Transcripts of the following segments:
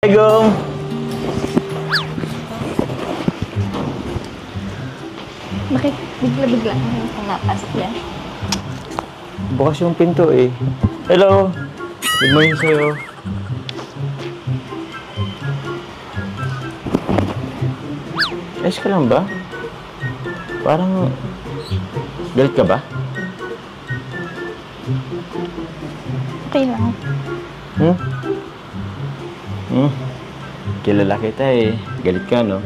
Assalamualaikum. Bakit bigla-bigla kang napasok yan? Bukas yung pinto eh. Hello. Good morning sa'yo. Ayos ka lang ba? Parang galit ka ba? Okay lang. Kilala kita eh. Galit ka, no?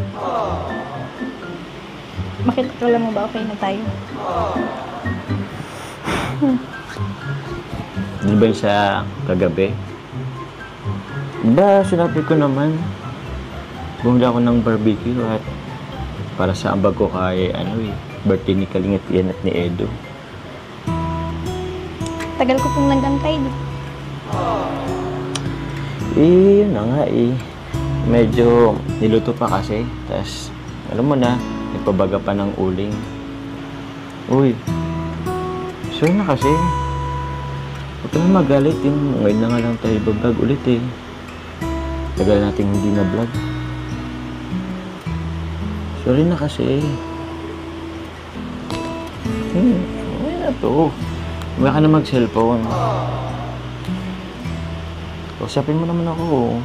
Bakit akala mo ba okay na tayo? Di ba yung sa kagabi? Diba, sinabi ko naman, bumili ako ng barbecue at para sa ambag ko kay, birthday ni Kalingit Ian at ni Edo. Tagal ko pong nagantay. Yun na nga eh. Medyo niluto pa kasi. Tapos, alam mo na, nagpabaga pa ng uling. Uy, sure na kasi. Huwag ka na magalit yung ngayon na nga lang tayo vlog ulit eh. Tagal natin hindi na vlog. Sorry na kasi. Ano na to? Huwag ka na mag-cellphone. Kausapin mo naman ako.